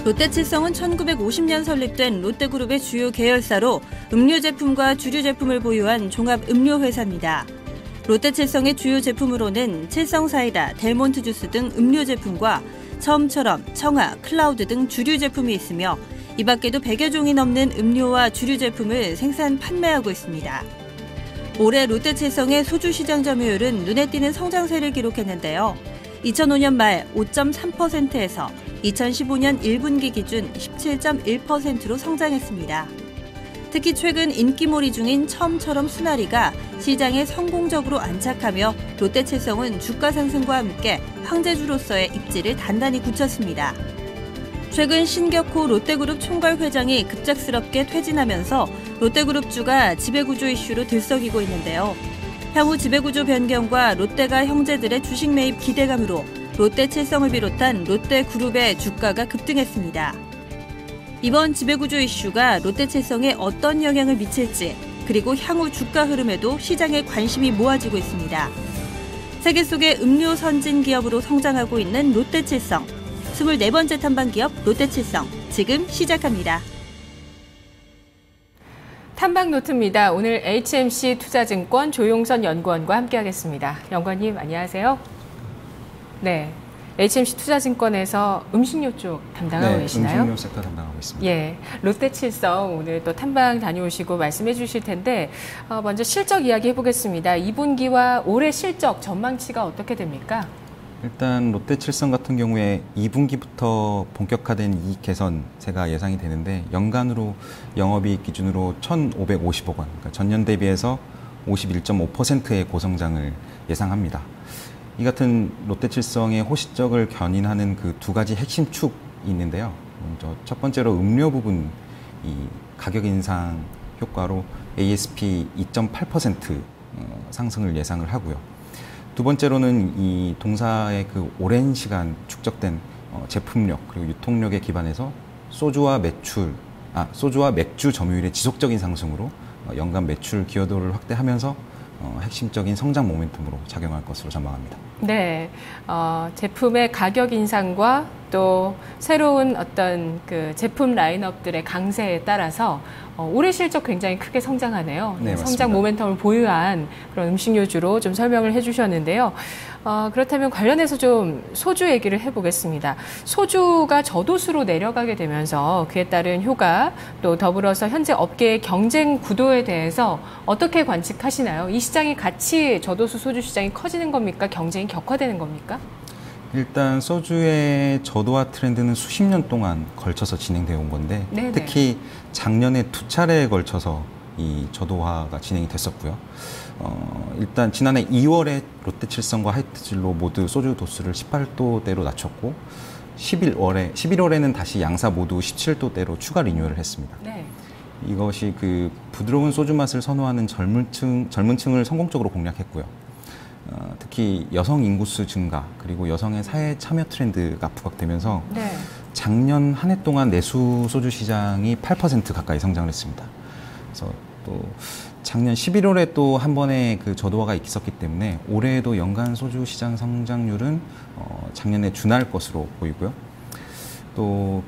롯데칠성은 1950년 설립된 롯데그룹의 주요 계열사로 음료 제품과 주류 제품을 보유한 종합 음료 회사입니다. 롯데칠성의 주요 제품으로는 칠성사이다, 델몬트 주스 등 음료 제품과 처음처럼, 청아, 클라우드 등 주류 제품이 있으며 이 밖에도 100여 종이 넘는 음료와 주류 제품을 생산, 판매하고 있습니다. 올해 롯데칠성의 소주 시장 점유율은 눈에 띄는 성장세를 기록했는데요. 2005년 말 5.3%에서 2015년 1분기 기준 17.1%로 성장했습니다. 특히 최근 인기몰이 중인 처음처럼 수나리가 시장에 성공적으로 안착하며 롯데칠성은 주가 상승과 함께 황제주로서의 입지를 단단히 굳혔습니다. 최근 신격호 롯데그룹 총괄 회장이 급작스럽게 퇴진하면서 롯데그룹주가 지배구조 이슈로 들썩이고 있는데요. 향후 지배구조 변경과 롯데가 형제들의 주식 매입 기대감으로 롯데칠성을 비롯한 롯데그룹의 주가가 급등했습니다. 이번 지배구조 이슈가 롯데칠성에 어떤 영향을 미칠지, 그리고 향후 주가 흐름에도 시장의 관심이 모아지고 있습니다. 세계 속의 음료 선진 기업으로 성장하고 있는 롯데칠성. 24번째 탐방 기업 롯데칠성, 지금 시작합니다. 탐방 노트입니다. 오늘 HMC 투자증권 조용선 연구원과 함께하겠습니다. 연구원님 안녕하세요. 네, HMC 투자증권에서 음식료 쪽 담당하고 계시나요? 음식료 섹터 담당하고 있습니다. 예, 롯데칠성 오늘 또 탐방 다녀오시고 말씀해 주실 텐데 먼저 실적 이야기 해보겠습니다. 2분기와 올해 실적 전망치가 어떻게 됩니까? 일단 롯데칠성 같은 경우에 2분기부터 본격화된 이익 개선세가 예상이 되는데 연간으로 영업이익 기준으로 1,550억 원, 그러니까 전년 대비해서 51.5%의 고성장을 예상합니다. 이 같은 롯데칠성의 호실적을 견인하는 그 두 가지 핵심 축이 있는데요. 먼저 첫 번째로 음료 부분 이 가격 인상 효과로 ASP 2.8% 상승을 예상을 하고요. 두 번째로는 이 동사의 그 오랜 시간 축적된 제품력 그리고 유통력에 기반해서 소주와 맥주 점유율의 지속적인 상승으로 연간 매출 기여도를 확대하면서 핵심적인 성장 모멘텀으로 작용할 것으로 전망합니다. 네, 제품의 가격 인상과 또 새로운 어떤 그 제품 라인업들의 강세에 따라서 올해 실적 굉장히 크게 성장하네요. 네, 성장 모멘텀을 보유한 그런 음식료주로 좀 설명을 해주셨는데요. 그렇다면 관련해서 좀 소주 얘기를 해보겠습니다. 소주가 저도수로 내려가게 되면서 그에 따른 효과 또 더불어서 현재 업계의 경쟁 구도에 대해서 어떻게 관측하시나요? 이 시장이 같이 저도수 소주 시장이 커지는 겁니까? 경쟁이 격화되는 겁니까? 일단 소주의 저도화 트렌드는 수십 년 동안 걸쳐서 진행되어 온 건데 네네. 특히 작년에 두 차례에 걸쳐서 이 저도화가 진행이 됐었고요. 일단 지난해 2월에 롯데칠성과 하이트진로 모두 소주 도수를 18도대로 낮췄고 11월에는 다시 양사 모두 17도대로 추가 리뉴얼을 했습니다. 네. 이것이 그 부드러운 소주 맛을 선호하는 젊은 층을 성공적으로 공략했고요. 특히 여성 인구수 증가 그리고 여성의 사회 참여 트렌드가 부각되면서 네. 작년 한 해 동안 내수 소주 시장이 8% 가까이 성장을 했습니다. 그래서 또 작년 11월에 또 한 번의 그 저도화가 있었기 때문에 올해에도 연간 소주 시장 성장률은 작년에 준할 것으로 보이고요. 또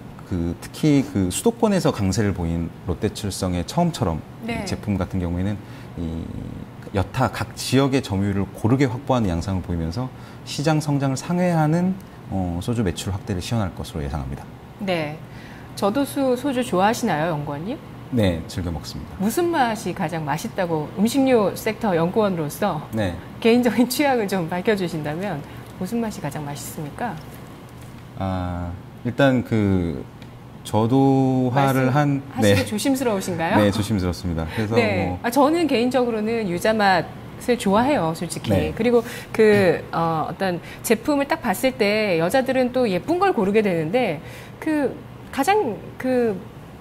특히 그 수도권에서 강세를 보인 롯데칠성의 처음처럼 네. 이 제품 같은 경우에는 이 여타 각 지역의 점유율을 고르게 확보하는 양상을 보이면서 시장 성장을 상회하는 소주 매출 확대를 시현할 것으로 예상합니다. 네, 저도수 소주 좋아하시나요, 연구원님? 네, 즐겨 먹습니다. 무슨 맛이 가장 맛있다고 음식료 섹터 연구원으로서 네. 개인적인 취향을 좀 밝혀주신다면 무슨 맛이 가장 맛있습니까? 일단 그 저도화를 한 하시기 조심스러우신가요? 네, 조심스럽습니다. 그래서 네. 저는 개인적으로는 유자 맛을 좋아해요, 솔직히. 네. 그리고 어떤 제품을 딱 봤을 때 여자들은 또 예쁜 걸 고르게 되는데 가장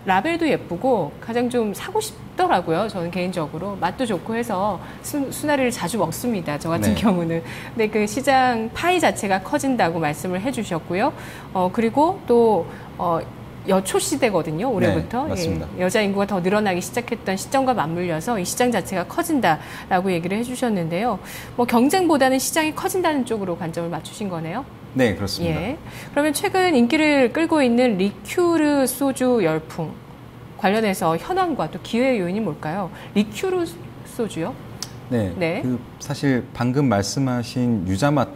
라벨도 예쁘고 가장 좀 사고 싶더라고요. 저는 개인적으로 맛도 좋고 해서 수나리를 자주 먹습니다. 저 같은 네. 경우는. 근데 그 시장 파이 자체가 커진다고 말씀을 해주셨고요. 그리고 또 여초 시대거든요. 올해부터. 네, 맞습니다. 예, 여자 인구가 더 늘어나기 시작했던 시점과 맞물려서 이 시장 자체가 커진다라고 얘기를 해주셨는데요. 뭐 경쟁보다는 시장이 커진다는 쪽으로 관점을 맞추신 거네요. 네, 그렇습니다. 예. 그러면 최근 인기를 끌고 있는 리큐르 소주 열풍 관련해서 현황과 또 기회 요인이 뭘까요? 리큐르 소주요? 네. 네. 그 사실 방금 말씀하신 유자맛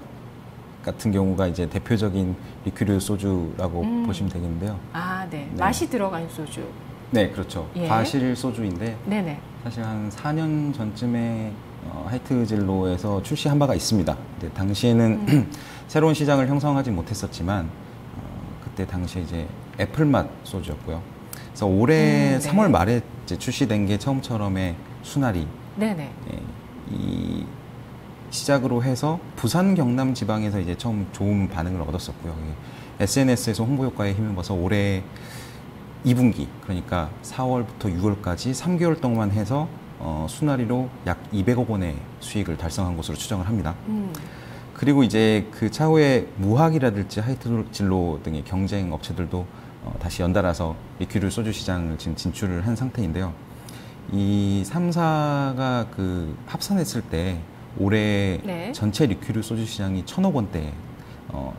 같은 경우가 이제 대표적인 리큐르 소주라고 보시면 되겠는데요. 아, 네. 네. 맛이 들어간 소주. 네, 그렇죠. 예. 과실 소주인데 네네. 사실 한 4년 전쯤에 하이트진로에서 출시한 바가 있습니다. 근데 당시에는 새로운 시장을 형성하지 못했었지만 그때 당시에 이제 애플맛 소주였고요. 그래서 올해 네. 3월 말에 이제 출시된 게 처음처럼의 수나리. 네네. 예, 이 시작으로 해서 부산 경남 지방에서 이제 처음 좋은 반응을 얻었었고요. SNS에서 홍보 효과에 힘입어서 올해 2분기 그러니까 4월부터 6월까지 3개월 동안 해서 수나리로 약 200억 원의 수익을 달성한 것으로 추정을 합니다. 그리고 이제 그 차후에 무학이라든지 하이트진로 등의 경쟁 업체들도 다시 연달아서 리큐르 소주 시장을 지금 진출을 한 상태인데요. 이 3사가 그 합산했을 때 올해 네. 전체 리큐르 소주 시장이 1,000억 원대에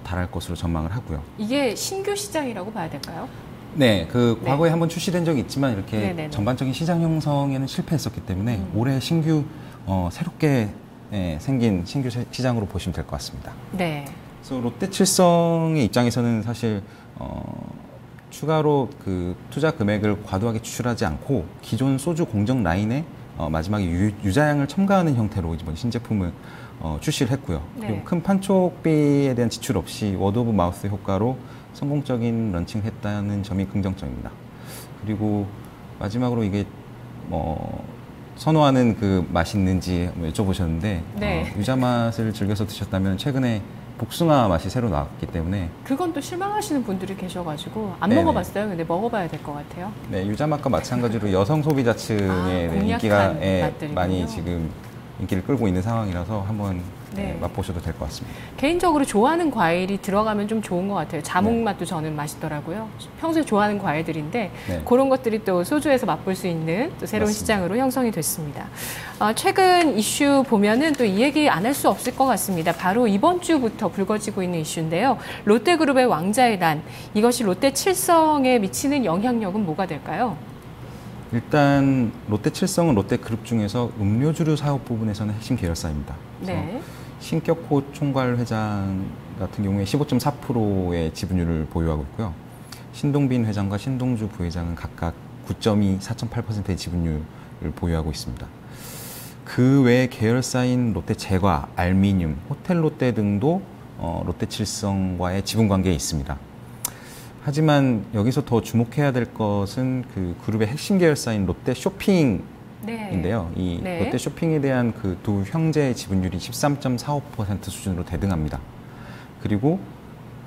달할 것으로 전망을 하고요. 이게 신규 시장이라고 봐야 될까요? 네, 그 네. 과거에 한번 출시된 적이 있지만 이렇게 네네네. 전반적인 시장 형성에는 실패했었기 때문에 올해 신규 새롭게 생긴 신규 시장으로 보시면 될 것 같습니다. 네. 그래서 롯데칠성의 입장에서는 사실 추가로 그 투자 금액을 과도하게 추출하지 않고 기존 소주 공정 라인에 마지막에 유자양을 첨가하는 형태로 이번 신제품을 출시를 했고요. 네. 그리고 큰 판촉비에 대한 지출 없이 워드 오브 마우스 효과로 성공적인 런칭을 했다는 점이 긍정적입니다. 그리고 마지막으로 이게 선호하는 그 맛이 있는지 여쭤보셨는데 네. 유자 맛을 즐겨서 드셨다면 최근에 복숭아 맛이 새로 나왔기 때문에 그건 또 실망하시는 분들이 계셔가지고 안 네네. 먹어봤어요. 근데 먹어봐야 될 것 같아요. 네, 유자 맛과 마찬가지로 여성 소비자층에 공략한 인기가 맛들이군요. 많이 지금 인기를 끌고 있는 상황이라서 한번 네. 맛보셔도 될 것 같습니다. 개인적으로 좋아하는 과일이 들어가면 좀 좋은 것 같아요. 자몽 네. 맛도 저는 맛있더라고요. 평소에 좋아하는 과일들인데 네. 그런 것들이 또 소주에서 맛볼 수 있는 또 새로운 맞습니다. 시장으로 형성이 됐습니다. 최근 이슈 보면은 또 이 얘기 안 할 수 없을 것 같습니다. 바로 이번 주부터 불거지고 있는 이슈인데요. 롯데그룹의 왕자의 난, 이것이 롯데칠성에 미치는 영향력은 뭐가 될까요? 일단 롯데칠성은 롯데그룹 중에서 음료주류 사업 부분에서는 핵심 계열사입니다. 그래서 네. 신격호 총괄 회장 같은 경우에 15.4%의 지분율을 보유하고 있고요. 신동빈 회장과 신동주 부회장은 각각 9.2, 4.8%의 지분율을 보유하고 있습니다. 그 외 계열사인 롯데제과, 알미늄, 호텔롯데 등도 롯데칠성과의 지분 관계에 있습니다. 하지만 여기서 더 주목해야 될 것은 그 그룹의 핵심 계열사인 롯데쇼핑 네. 인데요. 이 네. 롯데쇼핑에 대한 그 두 형제의 지분율이 13.45% 수준으로 대등합니다. 그리고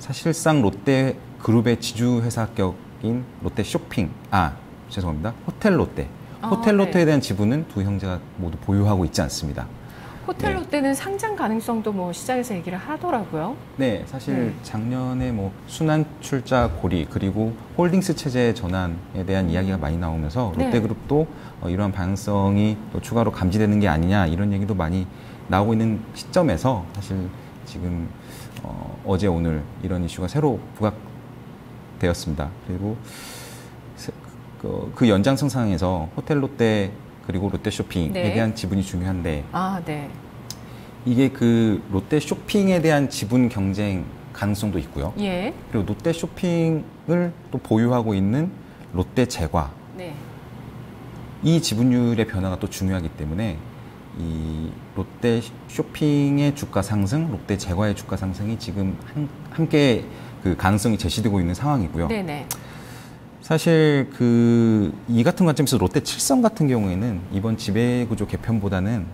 사실상 롯데그룹의 지주회사격인 롯데쇼핑, 죄송합니다. 호텔롯데. 호텔롯데에 네. 대한 지분은 두 형제가 모두 보유하고 있지 않습니다. 호텔롯데는 상장 가능성도 뭐 시장에서 얘기를 하더라고요. 네, 사실 작년에 뭐 순환 출자 고리 그리고 홀딩스 체제 전환에 대한 이야기가 많이 나오면서 네. 롯데그룹도 이러한 방향성이 또 추가로 감지되는 게 아니냐 이런 얘기도 많이 나오고 있는 시점에서 사실 지금 어제 오늘 이런 이슈가 새로 부각되었습니다. 그리고 그 연장선상에서 호텔롯데 그리고 롯데쇼핑에 네. 대한 지분이 중요한데 네. 이게 그 롯데쇼핑에 대한 지분 경쟁 가능성도 있고요. 예. 그리고 롯데쇼핑을 또 보유하고 있는 롯데제과 네. 이 지분율의 변화가 또 중요하기 때문에 이 롯데쇼핑의 주가 상승, 롯데제과의 주가 상승이 지금 함께 그 가능성이 제시되고 있는 상황이고요. 네네. 사실 이 같은 관점에서 롯데칠성 같은 경우에는 이번 지배구조 개편보다는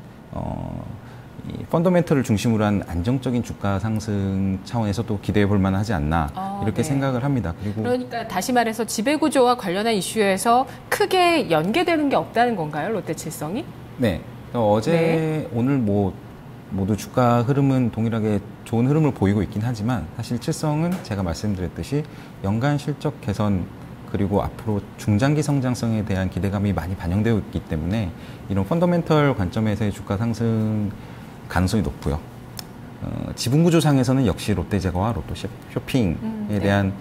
이 펀더멘털을 중심으로 한 안정적인 주가 상승 차원에서도 기대해 볼 만하지 않나 이렇게 네. 생각을 합니다. 그러니까 다시 말해서 지배구조와 관련한 이슈에서 크게 연계되는 게 없다는 건가요, 롯데칠성이? 네. 어제 오늘 모두 주가 흐름은 동일하게 좋은 흐름을 보이고 있긴 하지만 사실 칠성은 제가 말씀드렸듯이 연간 실적 개선 그리고 앞으로 중장기 성장성에 대한 기대감이 많이 반영되어 있기 때문에 이런 펀더멘털 관점에서의 주가 상승 가능성이 높고요. 지분 구조상에서는 역시 롯데제과와 로또 쇼핑에 대한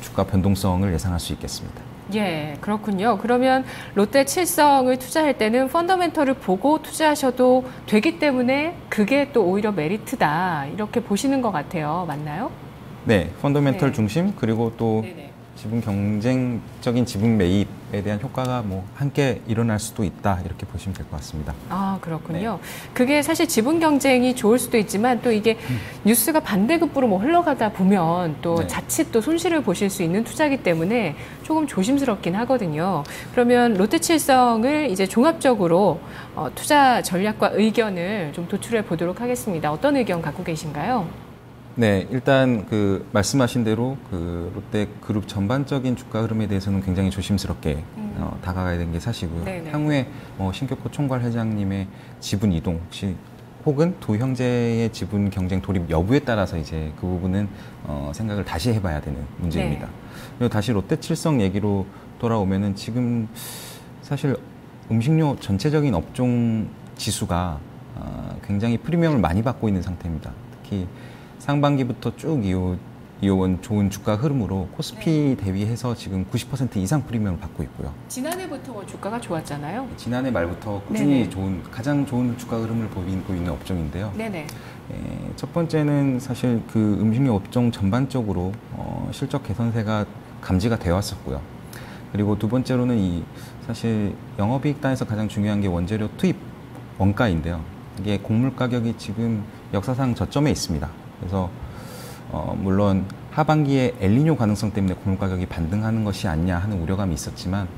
주가 변동성을 예상할 수 있겠습니다. 예, 그렇군요. 그러면 롯데 칠성을 투자할 때는 펀더멘털을 보고 투자하셔도 되기 때문에 그게 또 오히려 메리트다 이렇게 보시는 것 같아요. 맞나요? 네, 펀더멘털 네. 중심 그리고 또 네네. 지분 경쟁적인 지분 매입에 대한 효과가 뭐 함께 일어날 수도 있다 이렇게 보시면 될 것 같습니다. 아, 그렇군요. 그게 사실 지분 경쟁이 좋을 수도 있지만 또 이게 뉴스가 반대급부로 뭐 흘러가다 보면 또 네. 자칫 또 손실을 보실 수 있는 투자이기 때문에 조금 조심스럽긴 하거든요. 그러면 롯데칠성을 이제 종합적으로 투자 전략과 의견을 좀 도출해 보도록 하겠습니다. 어떤 의견 갖고 계신가요? 네, 일단 그 말씀하신 대로 그 롯데 그룹 전반적인 주가 흐름에 대해서는 굉장히 조심스럽게 다가가야 되는 게 사실이고요. 네네. 향후에 신격호 총괄 회장님의 지분 이동 혹은 두 형제의 지분 경쟁 돌입 여부에 따라서 이제 그 부분은 생각을 다시 해봐야 되는 문제입니다. 네. 그리고 다시 롯데칠성 얘기로 돌아오면은 지금 사실 음식료 전체적인 업종 지수가 굉장히 프리미엄을 많이 받고 있는 상태입니다. 특히 상반기부터 쭉 이어온 좋은 주가 흐름으로 코스피 대비해서 지금 90% 이상 프리미엄을 받고 있고요. 지난해부터 주가가 좋았잖아요. 지난해 말부터 꾸준히 네네. 가장 좋은 주가 흐름을 보이고 있는 업종인데요. 네네. 첫 번째는 사실 그 음식료 업종 전반적으로 실적 개선세가 감지가 되어 왔었고요. 그리고 두 번째로는 사실 영업이익 단에서 가장 중요한 게 원재료 투입 원가인데요. 이게 곡물 가격이 지금 역사상 저점에 있습니다. 그래서 물론 하반기에 엘니뇨 가능성 때문에 곡물 가격이 반등하는 것이 아니냐 하는 우려감이 있었지만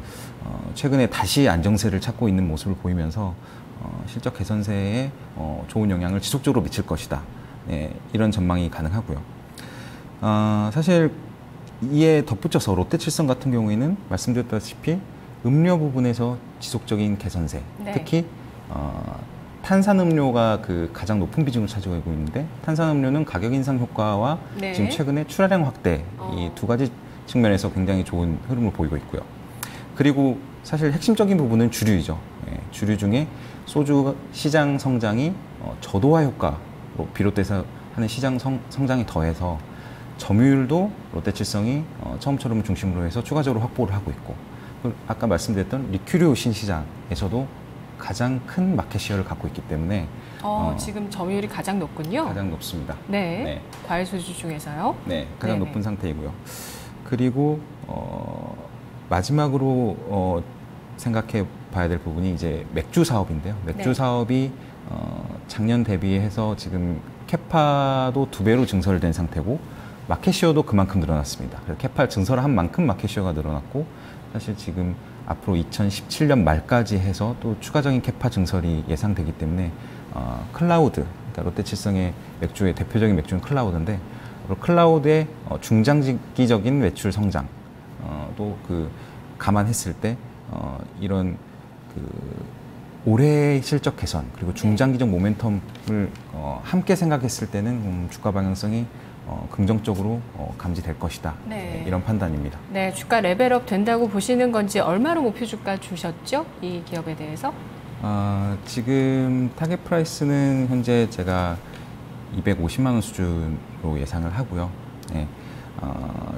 최근에 다시 안정세를 찾고 있는 모습을 보이면서 실적 개선세에 좋은 영향을 지속적으로 미칠 것이다. 네, 이런 전망이 가능하고요. 사실 이에 덧붙여서 롯데칠성 같은 경우에는 말씀드렸다시피 음료 부분에서 지속적인 개선세, 네. 특히 탄산음료가 그 가장 높은 비중을 차지하고 있는데 탄산음료는 가격 인상 효과와 네. 지금 최근에 출하량 확대 이 두 가지 측면에서 굉장히 좋은 흐름을 보이고 있고요. 그리고 사실 핵심적인 부분은 주류이죠. 주류 중에 소주 시장 성장이 저도화 효과로 비롯돼서 하는 시장 성장이 더해서 점유율도 롯데칠성이 처음처럼 중심으로 해서 추가적으로 확보를 하고 있고 아까 말씀드렸던 리큐류 신시장에서도 가장 큰 마켓시어를 갖고 있기 때문에 지금 점유율이 가장 높군요. 가장 높습니다. 네. 네. 과일 소주 중에서요. 네, 가장 네네. 높은 상태이고요. 그리고 마지막으로 생각해 봐야 될 부분이 이제 맥주 사업인데요. 맥주 네. 사업이 작년 대비해서 지금 캐파도 2배로 증설된 상태고 마켓시어도 그만큼 늘어났습니다. 그래서 캐파 증설을 한 만큼 마켓시어가 늘어났고 사실 지금 앞으로 2017년 말까지 해서 또 추가적인 캐파 증설이 예상되기 때문에 클라우드, 그러니까 롯데칠성의 맥주의 대표적인 맥주는 클라우드인데 클라우드의 중장기적인 매출 성장 또 그 감안했을 때 이런 그 올해의 실적 개선 그리고 중장기적 모멘텀을 함께 생각했을 때는 주가 방향성이 긍정적으로 감지될 것이다. 네. 이런 판단입니다. 네, 주가 레벨업 된다고 보시는 건지 얼마로 목표 주가 주셨죠? 이 기업에 대해서? 지금 타겟 프라이스는 현재 제가 250만 원 수준으로 예상을 하고요. 네.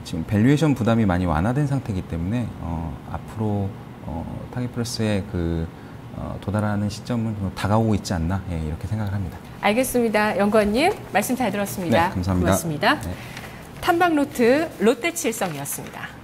지금 밸류에이션 부담이 많이 완화된 상태이기 때문에 앞으로 타겟 프라이스에 도달하는 시점은 다가오고 있지 않나 이렇게 생각을 합니다. 알겠습니다. 연구원님 말씀 잘 들었습니다. 네, 감사합니다. 고맙습니다. 네. 탐방노트 롯데칠성이었습니다.